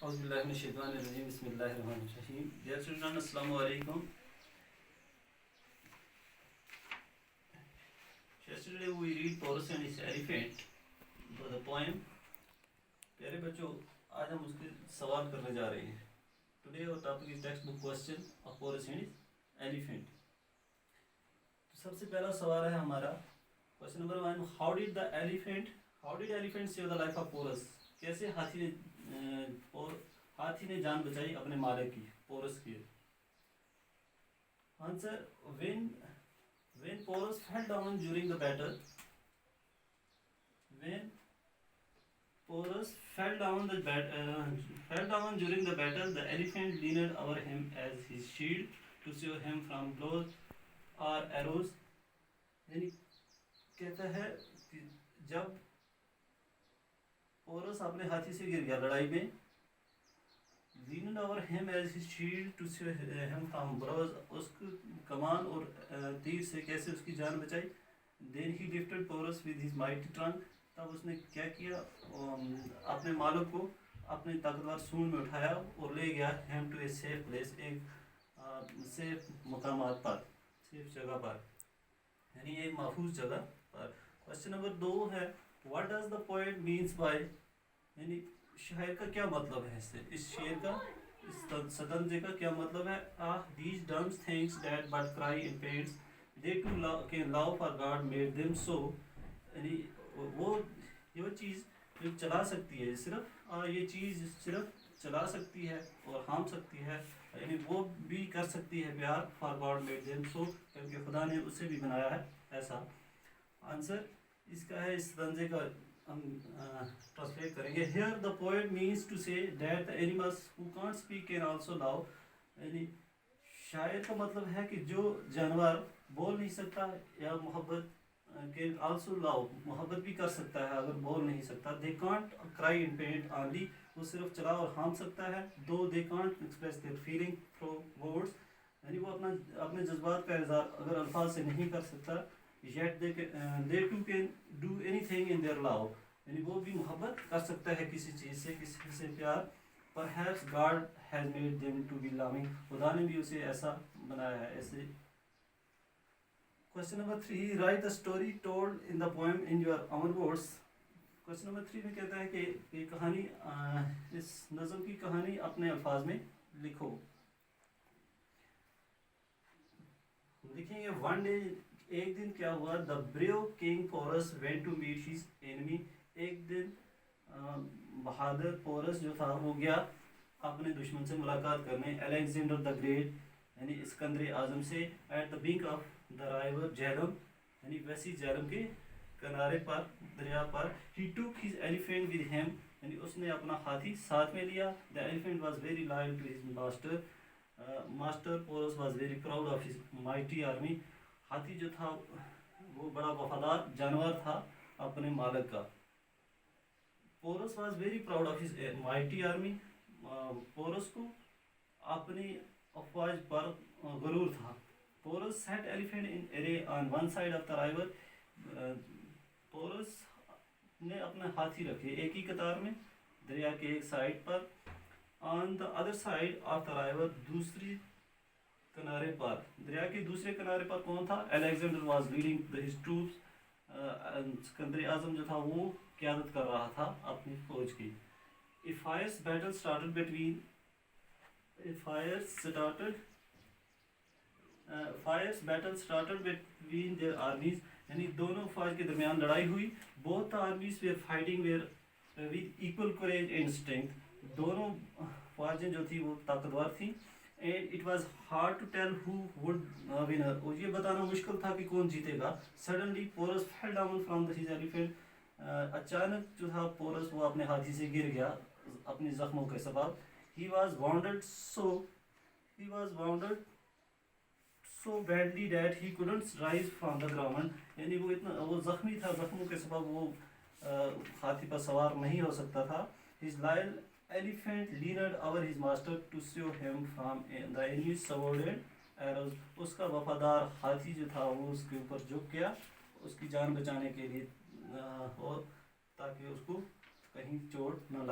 أعوذ بالله من الشيطان الرجيم بسم الله الرحمن الرحيم. Dear children, Assalamu alaikum. Yesterday we read Porus and his elephant, the poem. प्यारे बच्चों, आज हम उसके सवाल करने जा रहे हैं. Today our topic is textbook question of Porus and his elephant. तो सबसे पहला सवाल है हमारा question number 1. How did elephant save the life of Porus? कैसे हाथी ने जान बचाई अपने मालिक की, पोरस की. Answer, when Porus fell down during the battle, the elephant leaned over him as his shield to save him from blows or arrows. यानी कहता है कि जब पोरस अपने हाथी से गिर गया लड़ाई में, leaned over him as his shield to save him from blows, उसको कमान और तीर से कैसे उसकी जान बचाई. Then he lifted Porus with his mighty trunk. तब उसने क्या किया, अपने मालिक को अपने ताकतवर सूंड में उठाया और ले गया him to a safe place, एक सेफ मकामात पर, सेफ जगह पर, यानी एक महफूज जगह पर. क्वेश्चन नंबर 2 है, what does the poet means by, यानी शायर का क्या मतलब है इससे, इस शेर का, इस सतंजे का क्या मतलब है. These dumb things that but cry in pains, they too can love for God made them so. यानी वो चीज़ जो चला सकती है, सिर्फ ये चीज़ सिर्फ चला सकती है और हाम सकती है, यानी वो भी कर सकती है प्यार. for God made them so, क्योंकि खुदा ने उसे भी बनाया है ऐसा. आंसर इसका है, इस सतंजे का हम ट्रांसलेट करेंगे. Here the poet means to say that the animals who can't speak can also love. यानी शायर का मतलब है कि जो जानवर बोल नहीं सकता या मोहब्बत can also love, मोहब्बत भी कर सकता है अगर बोल नहीं सकता. They can't cry in pain only, वो सिर्फ चला और हाम सकता है. Though they can't express their feeling through words, यानी वो अपने जज्बात का इज़हार अगर अल्फाज से नहीं कर सकता. Yet they too can do anything in their love, यानी वो भी मोहब्बत कर सकता है किसी चीज़ से, किसी से प्यार. Perhaps God has made them to be loving, खुदा ने भी उसे ऐसा बनाया है ऐसे. Question number 3, write the story told in the poem in your own words. Question number 3 में कहता है कि ये कहानी, इस नज़म की कहानी अपने अल्फाज में लिखो. लिखेंगे, one day, एक दिन क्या हुआ. The brave king Porus went to meet his enemy. एक दिन बहादुर पोरस जो था वो गया अपने दुश्मन से मुलाकात करने. अलेक्जेंडर द ग्रेट, यानी सिकंदर आज़म से. At the bank of the river Jhelum, यानी वैसी झेलम के किनारे पर, दरिया पर. ही टूक हिज एलिफेंट विद हिम, यानी उसने अपना हाथी साथ में लिया. The elephant was very loyal to his master. Porus was very proud of his mighty army. हाथी जो था वो बड़ा वफादार जानवर था अपने मालिक का. Porus was very proud of his mighty army. Porus को अपनी अफवाज पर गुरूर था. Porus set elephant in array on one side of the river. Porus ने अपने हाथी रखे एक ही कतार में दरिया के एक साइड पर. On the other side of the river, दूसरी किनारे पर, दरिया के दूसरे किनारे पर कौन था. Alexander was leading his troops. Sikandar Azam जो था वो क़यादत कर रहा था अपनी फौज की. A fierce battle started between their armies, यानी दोनों फौज के दरमियान लड़ाई हुई. Both the armies were fighting with equal courage and strength. दोनों फौजें जो थी वो ताकतवर थी. And it was hard to tell who would win. और ये बताना मुश्किल था कि कौन जीतेगा. Suddenly Porus fell down from his elephant. अचानक जो था पोरस वो अपने हाथी से गिर गया अपने जख्मों के सबब. He was wounded so badly that he couldn't rise from the ground. यानी वो जख्मी था, जख्मों के सबब वो हाथी पर सवार नहीं हो सकता था. His loyal elephant leaned over his master to save him from the enemy's sword arrows. उसका वफादार हाथी जो था वो उसके ऊपर झुक गया उसकी जान बचाने के लिए, और ताकि उसको कहीं चोट न